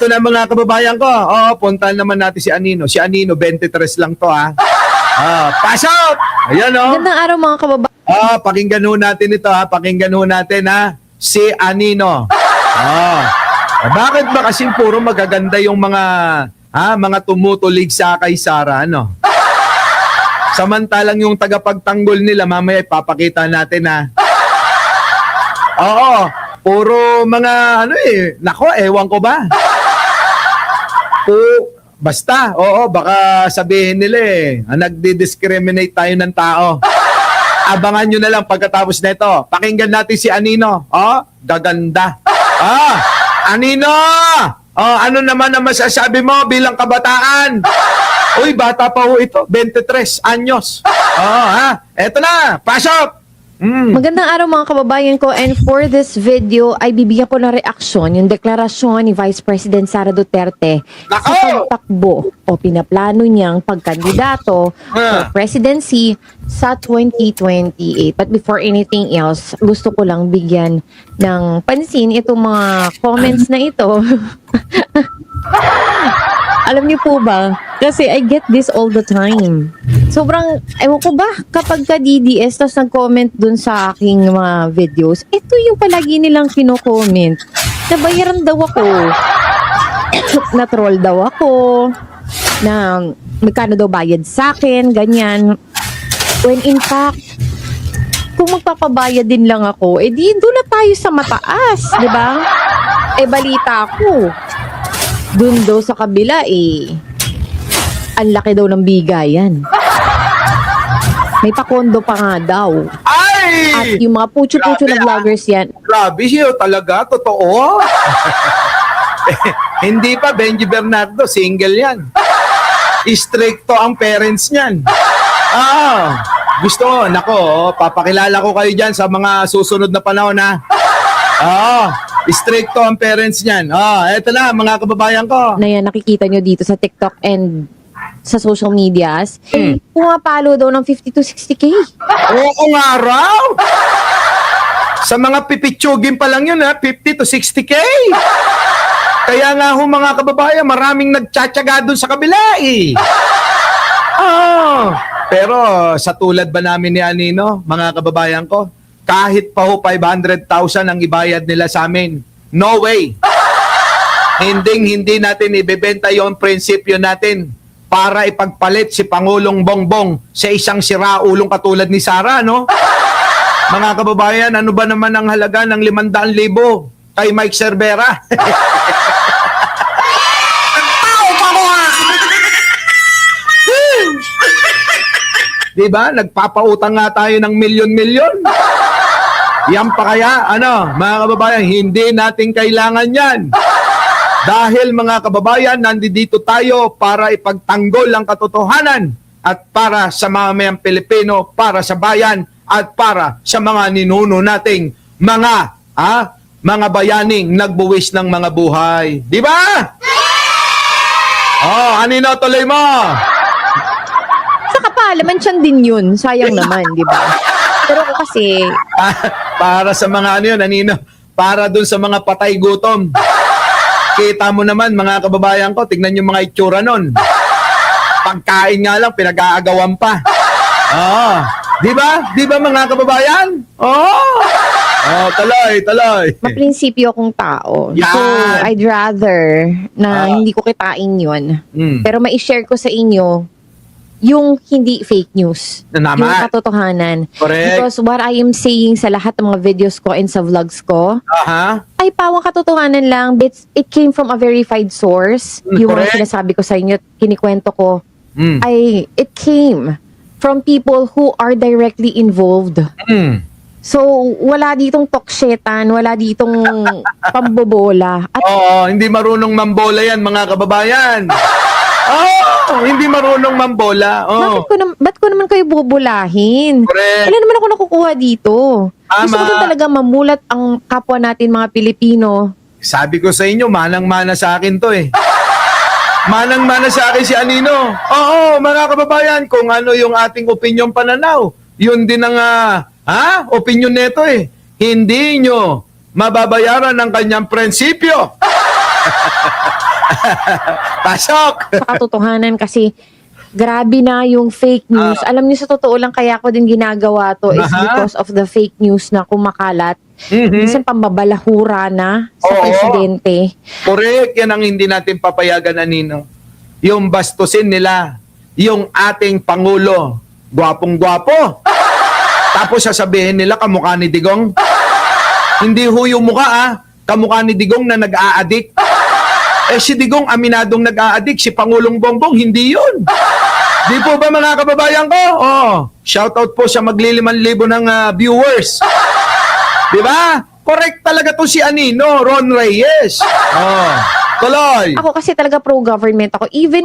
eto na mga kababayan ko. Oo, puntahan naman natin si Anino. Si Anino, 23 lang to ha. Pasok! Ayan o. Magandang araw mga kababayan. Pakinggan ho natin ito ha. Pakinggan ho natin ha. Si Anino. Bakit ba kasi puro magaganda yung mga tumutulig sa kay Sara, ano? Samantalang yung tagapagtanggol nila, mamaya ipapakita natin ha. Oo, puro mga nako, ewan ko ba? Basta, baka sabihin nila nagdi-discriminate tayo ng tao. Abangan nyo na lang pagkatapos nito. Pakinggan natin si Anino. Gaganda. Anino! Ano naman ang masasabi mo bilang kabataan? Uy, bata pa ho ito. 23 anyos. Eto na. Pasok! Magandang araw mga kababayan ko, and for this video ay bibigyan ko ng reaksyon yung deklarasyon ni Vice President Sara Duterte sa pagtakbo o pinaplano niyang pagkandidato for presidency sa 2028. But before anything else, gusto ko lang bigyan ng pansin itong mga comments na ito. Alam niyo po ba, kasi I get this all the time. Sobrang, ewan ko ba, kapag ka DDS, tapos nag-comment dun sa aking mga videos, ito yung palagi nilang kino-comment. Nabayaran daw ako. Na-troll daw ako. Na magkano daw bayad sa akin, ganyan. When in fact, kung magpapabayad din lang ako, di doon na tayo sa mataas, di ba? Balita ko. Doon daw sa kabila ang laki daw ng bigayan. May pakondo pa nga daw. Ay! At yung mga pucho-pucho na vloggers yan. Grabe siya, talaga, totoo. Hindi pa, Benji Bernardo, single yan. Stricto ang parents niyan. Gusto, nako, papakilala ko kayo dyan sa mga susunod na panahon ha. Stricto ang parents niyan. Eto na, mga kababayan ko. Na yan, nakikita nyo dito sa TikTok and sa social medias. Pumapalo daw ng 50 to 60K. Oo nga raw. Sa mga pipitsugin pa lang yun 50 to 60K. Kaya nga ho mga kababayan, maraming nagtsatsaga dun sa kabila Pero sa tulad ba namin ni Anino, mga kababayan ko, kahit pa ho 500,000 ang ibayad nila sa amin, no way. Hindi natin ibebenta yung prinsipyo natin para ipagpalit si Pangulong Bongbong sa isang siraulong katulad ni Sara, no? Mga kababayan, ano ba naman ang halaga ng 500,000 kay Mike Cervera? Diba? Nagpapautang nga tayo ng milyon-milyon. Yan pa kaya, mga kababayan, hindi natin kailangan yan. Dahil mga kababayan, nandito tayo para ipagtanggol ang katotohanan at para sa mamayang Pilipino, para sa bayan at para sa mga ninuno nating mga bayaning nagbuwis ng mga buhay. Di ba? Anino, tuloy mo. Sa kapalaman siyan din yun. Sayang naman, di ba? Pero kasi para sa mga Anino, para dun sa mga patay gutom. Kita mo naman mga kababayan ko, tignan yung mga itsura nun. Pagkain nga lang, pinag-aagawan pa. Di ba mga kababayan? Tuloy. maprinsipyo akong tao. Yan. So, I'd rather na hindi ko kitain yun. Pero ma-share ko sa inyo yung hindi fake news. Naman. Yung katotohanan. Correct. Because what I am saying sa lahat ng mga videos ko and sa vlogs ko, ay pawang katotohanan lang. It came from a verified source. Yung Correct. mga sinasabi ko sa inyo, kinikwento ko, it came from people who are directly involved. So, wala ditong toksyetan, wala ditong pambobola. At hindi marunong mambola yan mga kababayan. Hindi marunong mambola. Ba't ko naman kayo bubulahin? Correct. Wala naman ako nakukuha dito. Gusto ko din talaga mamulat ang kapwa natin mga Pilipino. Sabi ko sa inyo, manang-mana sa akin to Manang-mana sa akin si Anino. Mga kababayan, kung ano yung ating opinion pananaw, yun din ang opinion neto Hindi nyo mababayaran ang kanyang prinsipyo. Pasok! Sa katotohanan kasi grabe na yung fake news. Alam niyo, sa totoo lang kaya ko din ginagawa to is Aha. because of the fake news na kumakalat. Mhm. Minsan pambabalahura na sa Oo. presidente. Correct, yan ang hindi natin papayagan, Anino. Yung bastusin nila, yung ating Pangulo, gwapong-gwapo. Tapos sasabihin nila, kamukha ni Digong. Hindi ho yung mukha, kamukha ni Digong na nag-a-addict. Si Digong aminadong nag-a-addict, si Pangulong Bongbong, hindi yun. Di po ba mga kababayan ko? Shoutout po sa magliliman-libo ng viewers. Di ba? Correct talaga to si Anino, Ron Reyes. Tuloy. Ako kasi talaga pro-government ako. Even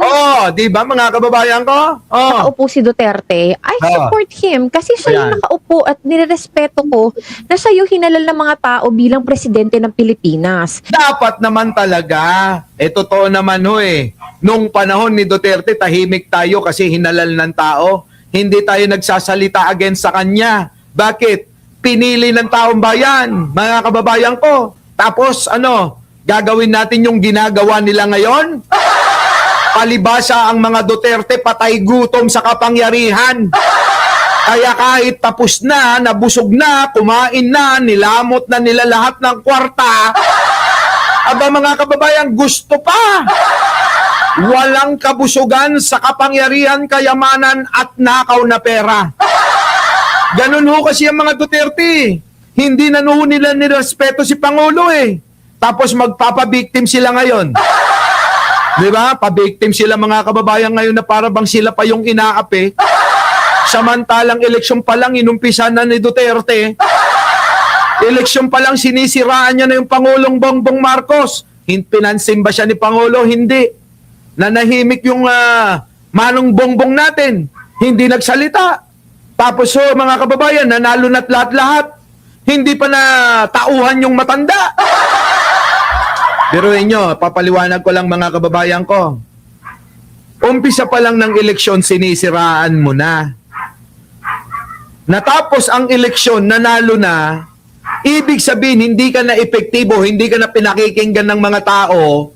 Di ba mga kababayan ko? nakaupo si Duterte, I support him kasi siya yung Ayan. nakaupo at nirerespeto ko na siya yung hinalal ng mga tao bilang presidente ng Pilipinas. Dapat naman talaga. Totoo naman ho eh. Nung panahon ni Duterte, tahimik tayo kasi hinalal ng tao. Hindi tayo nagsasalita against sa kanya. Bakit? Pinili ng taong bayan, mga kababayan ko. Tapos gagawin natin yung ginagawa nila ngayon? Palibasa ang mga Duterte, patay gutom sa kapangyarihan. Kaya kahit tapos na, nabusog na, kumain na, nilamot na nila lahat ng kwarta, aba mga kababayan, gusto pa. Walang kabusugan sa kapangyarihan, kayamanan at nakaw na pera. Ganun ho kasi ang mga Duterte. Hindi na ho nila nirespeto si Pangulo eh. Tapos magpapabiktim sila ngayon. Di ba? Pabiktim sila mga kababayan ngayon na para bang sila pa yung inaapi. Samantalang eleksyon pa lang inumpisa na ni Duterte. Eleksyon pa lang sinisiraan niya na yung Pangulong Bongbong Marcos. Pinansin ba siya ni Pangulo? Hindi. Nanahimik yung Manong Bongbong natin. Hindi nagsalita. Tapos mga kababayan, nanalo na't lahat-lahat. Hindi pa na tauhan yung matanda. Pero inyo, papaliwanag ko lang mga kababayan ko. Umpisa pa lang ng eleksyon, sinisiraan mo na. Natapos ang eleksyon, nanalo na, ibig sabihin, hindi ka na epektibo, hindi ka na pinakikinggan ng mga tao,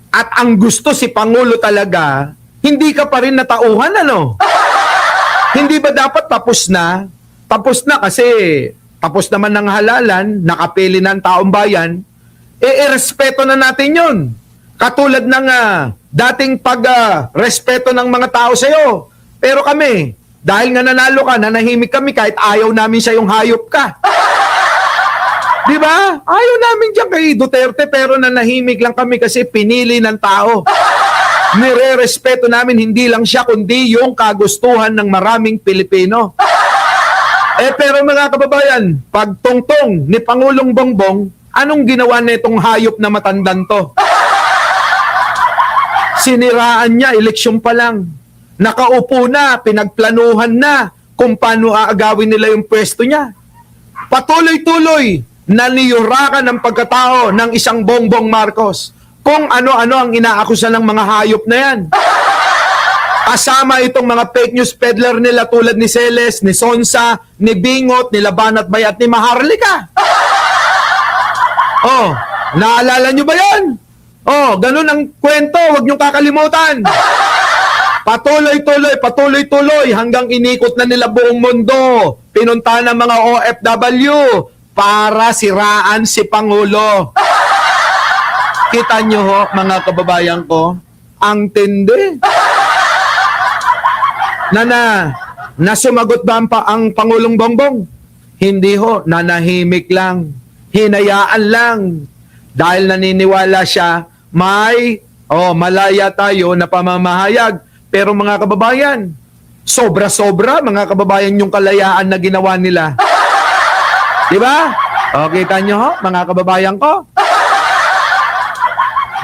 at ang gusto si Pangulo talaga, hindi ka pa rin natauhan, Hindi ba dapat tapos na? Tapos na kasi tapos naman ng halalan, nakapili ng taong bayan, irespeto na natin yun. Katulad ng dating pag-respeto ng mga tao sa'yo. Pero kami, dahil nga nanalo ka, nanahimik kami kahit ayaw namin sa yung hayop ka. Di ba? Ayaw namin dyan kay Duterte pero nanahimik lang kami kasi pinili ng tao. Nire-respeto namin hindi lang siya kundi yung kagustuhan ng maraming Pilipino. Pero mga kababayan, pagtungtong ni Pangulong Bongbong, anong ginawa nitong hayop na matandan to? Siniraan niya, eleksyon pa lang. Nakaupo na, pinagplanuhan na kung paano aagawin nila yung pwesto niya. Patuloy-tuloy, naniyurakan ang pagkatao ng isang Bongbong Marcos. Kung ano-ano ang inaakusa ng mga hayop na yan. Kasama itong mga fake news peddler nila tulad ni Celes, ni Sonsa, ni Bingot, ni Laban at Bayat, ni Maharlika. Naalala nyo ba yan? Ganun ang kwento, huwag nyo kakalimutan. Patuloy-tuloy hanggang inikot na nila buong mundo. Pinunta ng mga OFW para siraan si Pangulo. Kita nyo ho, mga kababayan ko, ang tindi. Na sumagot ba ang Pangulong Bongbong? Hindi ho, nanahimik lang. Hinayaan lang. Dahil naniniwala siya, malaya tayo na pamamahayag. Pero mga kababayan, sobra-sobra mga kababayan yung kalayaan na ginawa nila. Diba? Kita nyo ho, mga kababayan ko?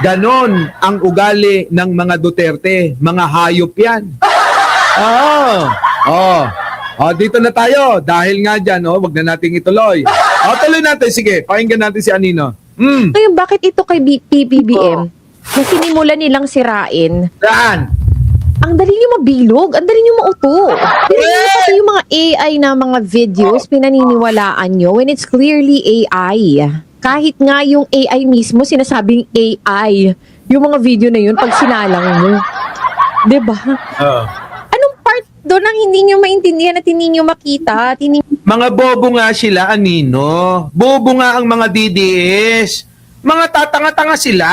Ganon ang ugali ng mga Duterte. Mga hayop yan. Dito na tayo. Dahil nga dyan, wag na nating ituloy. Tuloy natin. Sige, pakinggan natin si Anino. Ngayon, bakit ito kay PBBM? Na sinimula nilang sirain, Saan? ang dali niyo mabilog, ang dali niyo mauto. Pati yung mga AI na mga videos, pinaniniwalaan nyo when it's clearly AI. Kahit nga yung AI mismo, sinasabing AI. Yung mga video na yun, pag sinalang mo. 'Di ba? Oo. Anong part doon ang hindi nyo maintindihan at hindi nyo makita? At hindi Mga bobo nga sila, Anino. Bobo nga ang mga DDS. Mga tatanga-tanga sila.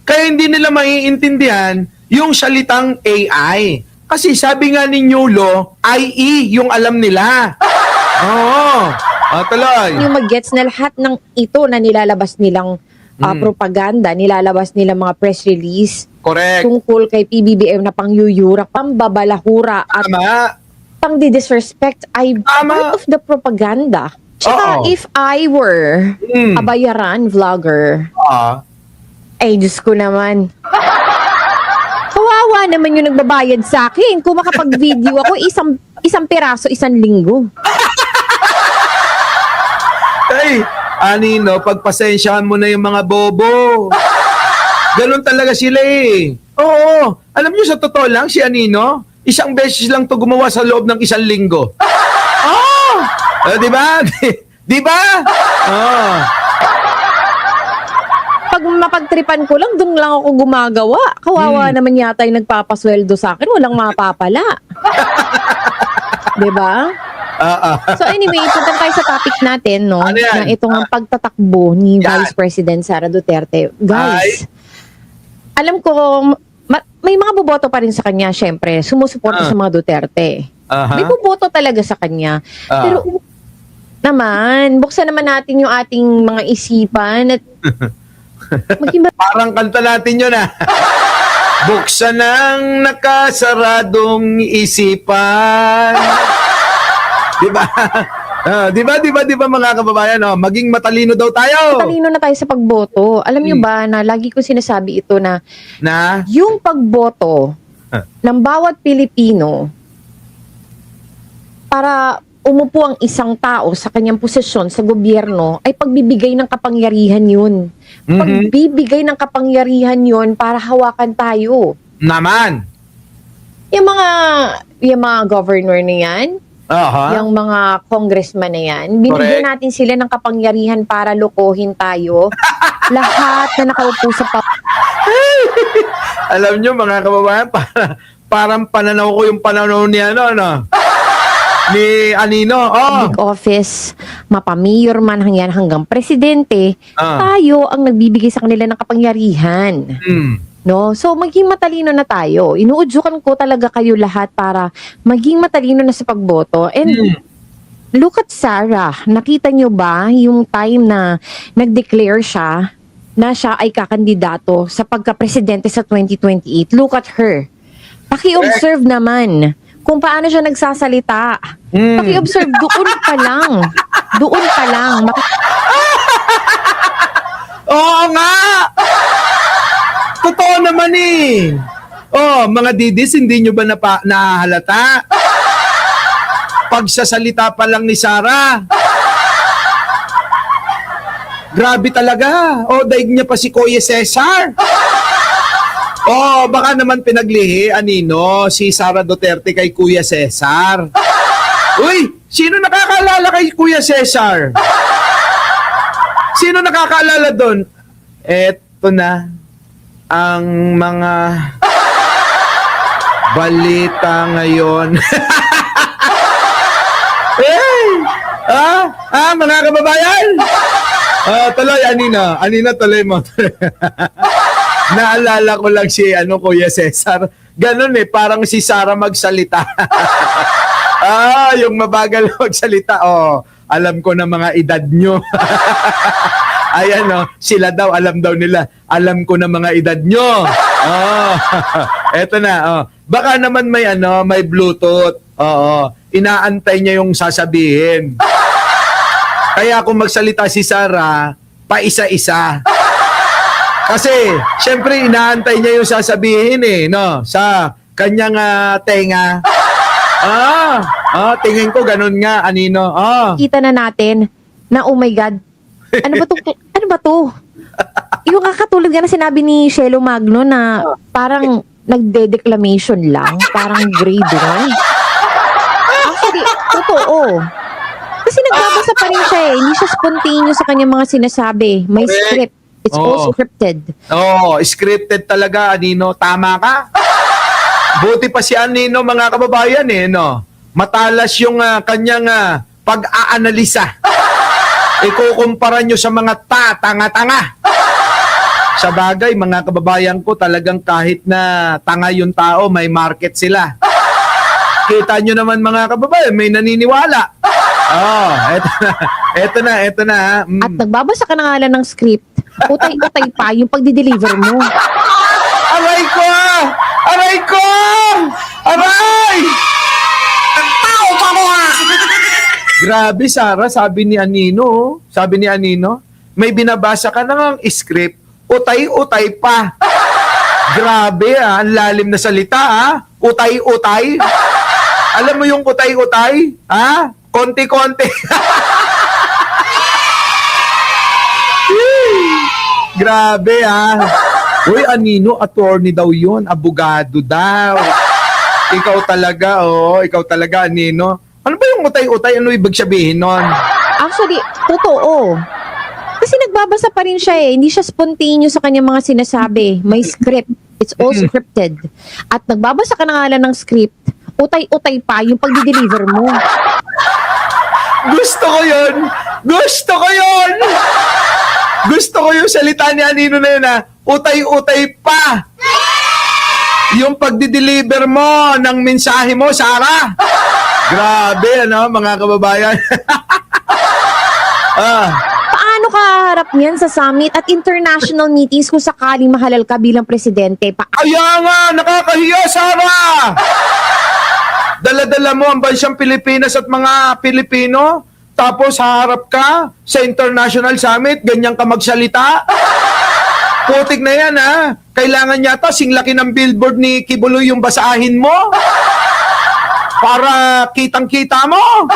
Kaya hindi nila maiintindihan yung salitang AI. Kasi sabi nga ni Nyulo, IE yung alam nila. Oo. Tuloy. nyo mag-gets na lahat ng ito na nilalabas nilang propaganda, nilalabas nilang mga press release Correct. tungkol kay PBBM na pangyuyurak, pambabalahura at Tama. pang-disrespect ay Tama. part of the propaganda. Tsaka Oo. if I were Mm. a bayaran vlogger, ay Diyos ko naman. Kawawa naman yung nagbabayad sa akin. Kung makapag-video ako, isang piraso, isang linggo. Ay, Anino, pagpasensyahan mo na yung mga bobo. Ganun talaga sila eh. Oo. Alam niyo sa totoo lang, si Anino, isang beses lang to gumawa sa loob ng isang linggo. Oh! Di ba? Di ba? Oh. Pag mapagtripan ko lang, doon lang ako gumagawa. Kawawa naman yata yung nagpapasweldo sa akin. Walang mapapala. Diba? So anyway, punta tayo sa topic natin, no? Ano yan? Na itong ang pagtatakbo ni Yan. Vice President Sara Duterte. Guys, alam ko, may mga boboto pa rin sa kanya, syempre. Sumusuporta sa mga Duterte. Aha. May boboto talaga sa kanya. Pero naman, buksan naman natin yung ating mga isipan at maging Parang kanta natin yun ah. Buksan ang nakasaradong isipan. Diba? Diba mga kababayan, oh, maging matalino daw tayo. talino na tayo sa pagboto. Alam nyo ba na lagi ko sinasabi ito na Na? yung pagboto ng bawat Pilipino para umupo ang isang tao sa kanyang posisyon sa gobyerno ay pagbibigay ng kapangyarihan yun. Pagbibigay ng kapangyarihan yun para hawakan tayo. Naman. Yung mga governor na yan, Aha. yung mga congressman na yan, binigyan Correct. natin sila ng kapangyarihan para lokohin tayo. Lahat na nakaupo sa Alam nyo mga kababayan, parang pananaw ko yung pananaw ni ni Anino. Oh. public office, mapamayor man hanggang presidente, tayo ang nagbibigay sa kanila ng kapangyarihan. No? So, maging matalino na tayo. Inuudyokan ko talaga kayo lahat para maging matalino na sa pagboto. And look at Sarah. Nakita nyo ba yung time na nag-declare siya na siya ay kakandidato sa pagka-presidente sa 2028? Look at her. Paki-observe naman kung paano siya nagsasalita. Paki-observe doon pa lang. Doon pa lang. Oo nga! Totoo naman eh. Oh, mga didis, hindi nyo ba nahahalata? Pagsasalita pa lang ni Sarah. Grabe talaga. Oh, daig niya pa si Kuya Cesar. Oh, baka naman pinaglihi, Anino, si Sara Duterte kay Kuya Cesar. Uy, sino nakakaalala kay Kuya Cesar? Sino nakakaalala doon? Eto na ang mga balita ngayon. Hey! Mga kababayan! Tuloy, Anina, tuloy mo. Naalala ko lang si Kuya Cesar. Ganun parang si Sarah magsalita. Yung mabagal magsalita. Oh, alam ko na mga edad nyo. Ayan, sila daw, alam daw nila. Alam ko na mga edad nyo. Eto na. Baka naman may Bluetooth. Inaantay niya yung sasabihin. Kaya kung magsalita si Sarah, paisa-isa. Kasi, syempre, inaantay niya yung sasabihin sa kanyang tenga. Tingin ko ganun nga, Anino. Kita na natin na, oh my God, ano ba to? Yung kakatulad nga na sinabi ni Shelo Magno na parang nagde-declamation lang, parang grade 1. Actually, totoo. Kasi nagbabasa pa rin siya Hindi siya spontaneous sa kanyang mga sinasabi. May script. It's all scripted. Scripted talaga, Anino. Tama ka. Buti pa si Anino, mga kababayan, no? Matalas yung kanyang pag-aanalisa. Ikukumpara nyo sa mga tanga-tanga. Sa bagay, mga kababayan ko, talagang kahit na tanga yung tao, may market sila. Kita nyo naman, mga kababayan, may naniniwala. Eto na. At nagbabasa ka na nga lang ng script, utay-utay pa yung pagdi-deliver mo. Aray ko! Aray ko! Aray! Grabe, Sarah, sabi ni Anino, may binabasa ka na ng script, utay-utay pa. Grabe, ang lalim na salita, utay-utay. Alam mo yung utay-utay? Konti-konti. Grabe, Uy, Anino, attorney daw yun, abogado daw. Ikaw talaga, Anino. Ano ba yung utay-utay? Ano ibig sabihin nun? Actually, totoo. Kasi nagbabasa pa rin siya Hindi siya spontaneous sa kanyang mga sinasabi. May script. It's all scripted. At nagbabasa ka na nga lang ng script, utay-utay pa yung pagdi-deliver mo. Gusto ko yun! Gusto ko yung salita ni Anino na yun, utay-utay pa! Yung pagdi-deliver mo ng mensahe mo, Sarah! Grabe, mga kababayan? Paano ka harap niyan sa summit at international meetings kung sakaling mahalal ka bilang presidente? Kaya nga, nakakahiya, Sarah! Dala-dala mo ang bansang Pilipinas at mga Pilipino, tapos haharap ka sa international summit, ganyan ka magsalita? Putik na yan, Kailangan yata singlaki ng billboard ni Kibuloy yung basahin mo para kitang-kita mo.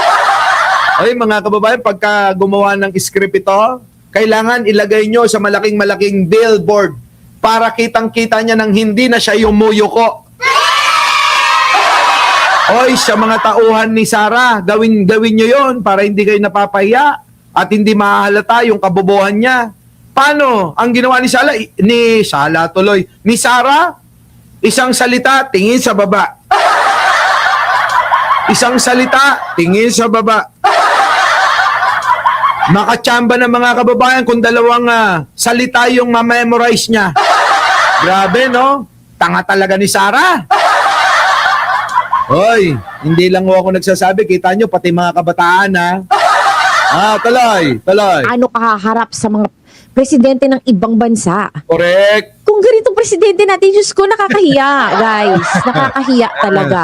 Ay, mga kababayan, pagka gumawa ng script ito, kailangan ilagay nyo sa malaking-malaking billboard para kitang-kita niya nang hindi na siya yumuyuko. Oy, sa mga tauhan ni Sarah, gawin nyo yon para hindi kayo napapahiya at hindi mahalata yung kabobohan niya. Paano? Ang ginawa ni Sarah, isang salita, tingin sa baba. Isang salita, tingin sa baba. Makachamba ng mga kababayan kung dalawang salita yung ma-memorize niya. Grabe, no? Tanga talaga ni Sarah. Hoy, hindi lang ako nagsasabi. Kita nyo, pati mga kabataan, tuloy. Ano ka haharap sa mga presidente ng ibang bansa? Correct. Kung ganitong presidente natin, Diyos ko, nakakahiya, guys. Nakakahiya talaga.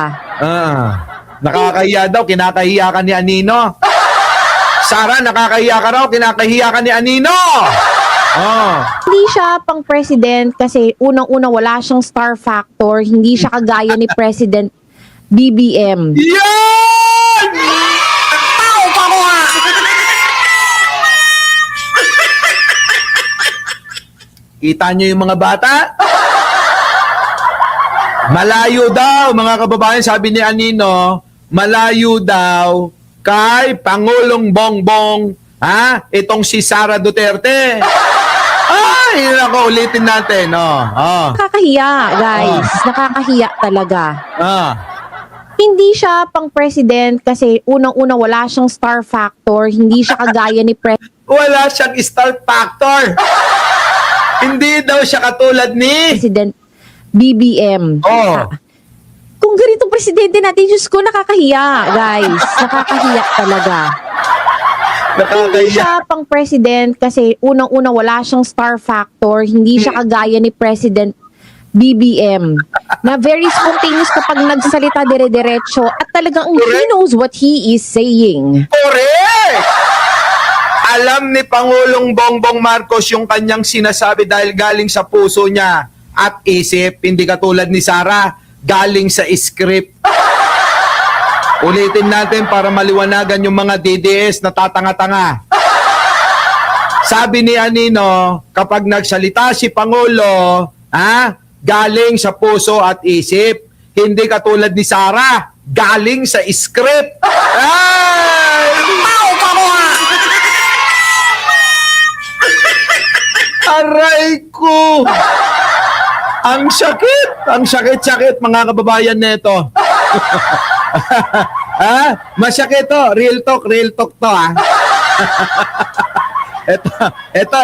Nakakahiya daw, kinakahiya ka ni Anino. Sarah, nakakahiya ka raw, kinakahiya ka ni Anino. Hindi siya pang president kasi unang-una wala siyang star factor. Hindi siya kagaya ni President BBM. Yan! Kita nyo yung mga bata? Malayo daw, mga kababayan, sabi ni Anino, malayo daw kay Pangulong Bongbong, itong si Sara Duterte. Ay, nako, ulitin natin, Nakakahiya, guys. Nakakahiya talaga. Hindi siya pang president kasi unang-una wala siyang star factor. Hindi siya kagaya ni Wala siyang star factor. Hindi daw siya katulad ni President BBM. Kung ganitong presidente natin, Diyos ko, nakakahiya, guys. Nakakahiya talaga. Hindi siya pang president kasi unang-una wala siyang star factor. Hindi siya kagaya ni President BBM na very spontaneous kapag nagsalita dire-diretso at talagang he knows what he is saying. Correct! Alam ni Pangulong Bongbong Marcos yung kanyang sinasabi dahil galing sa puso niya at isip, hindi katulad ni Sarah, galing sa script. Ulitin natin para maliwanagan yung mga DDS na tatanga-tanga. Sabi ni Anino, kapag nagsalita si Pangulo, galing sa puso at isip, hindi katulad ni Sarah, galing sa script. Aray ko! Ang sakit! Ang sakit-sakit, mga kababayan nito. Masakit to. Real talk to, ha? Ito.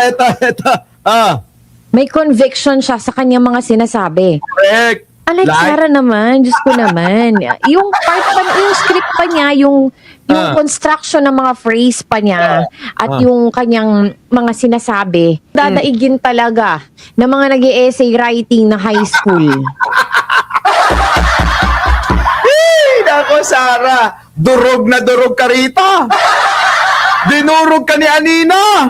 May conviction siya sa kanyang mga sinasabi. Correct. Sarah naman, Diyos ko naman. Yung part pa, yung script pa niya, yung construction ng mga phrase pa niya, at yung kanyang mga sinasabi, dadaigin talaga ng mga nag-essay writing na high school. Nako, Sarah, durog na durog ka rito. Dinurog ka ni Anino.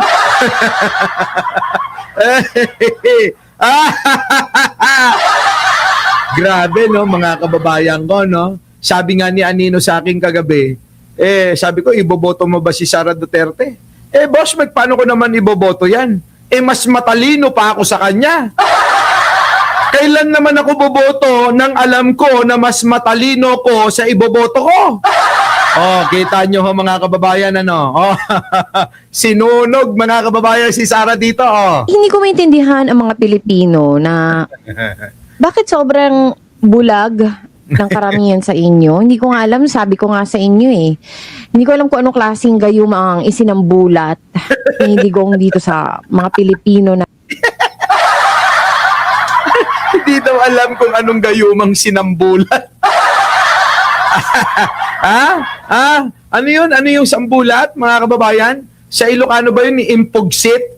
Grabe, no, mga kababayan ko, no? Sabi nga ni Anino sa akin kagabi, sabi ko, iboboto mo ba si Sara Duterte? Boss, paano ko naman iboboto yan? Mas matalino pa ako sa kanya. Kailan naman ako boboto nang alam ko na mas matalino ko sa iboboto ko? Kita nyo ho, mga kababayan, ano? Sinunog, mga kababayan, si Sara dito, Hindi ko maintindihan ang mga Pilipino na bakit sobrang bulag ng karamihan sa inyo. Hindi ko nga alam, sabi ko nga sa inyo Hindi ko alam kung anong klaseng gayuma ang isinambulat ni Digong dito sa mga Pilipino na Hindi daw alam kung anong gayumang sinambulat. Ano yun? Ano yung sambulat, mga kababayan? Sa Ilocano ba yun? Impugsit?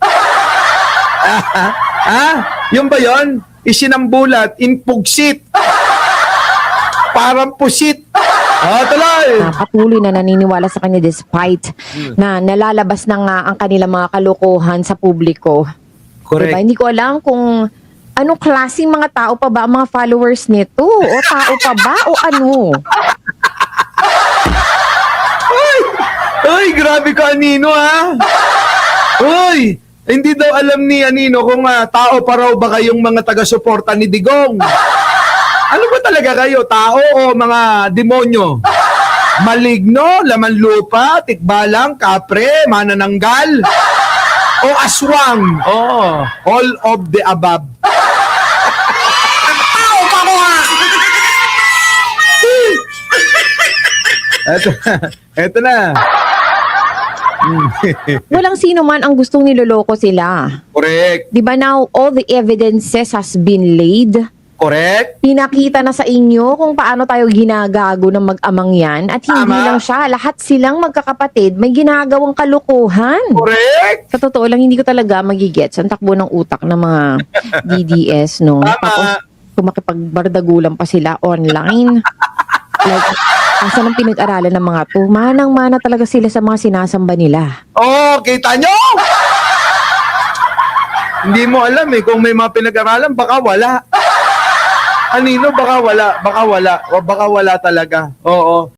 Yung ba yun? Isinambulat, impugsit. Parang pusit. Tuloy! patuloy na naniniwala sa kanya despite na nalalabas na nga ang kanilang mga kalokohan sa publiko. Correct. Diba? Hindi ko alam kung anong klaseng mga tao pa ba ang mga followers nito? O tao pa ba? O ano? Ay, grabe ka, Anino, ha? Uy, hindi daw alam ni Anino kung tao pa raw ba kayong mga taga-suporta ni Digong. Ano ba talaga kayo? Tao o mga demonyo? Maligno, laman lupa, tikbalang, kapre, manananggal, o aswang? All of the above. Tao pa ko, ha? Eto na. Walang sino man ang gustong niloloko sila. Correct. Di ba now, all the evidences has been laid? Correct. Pinakita na sa inyo kung paano tayo ginagago ng mag-amang yan. At hindi Tama. lang siya, lahat silang magkakapatid may ginagawang kalukuhan. Correct. Sa totoo lang, hindi ko talaga magigets ang takbo ng utak ng mga DDS, no? Tama. Tapos, kung makipagbardagulan pa sila online. Like, asan ang pinag-aralan ng mga to? Manang-mana talaga sila sa mga sinasamba nila. Kita nyo? Hindi mo alam kung may mga pinag-aralan, baka wala. Anino, baka wala. O baka wala talaga. Oo.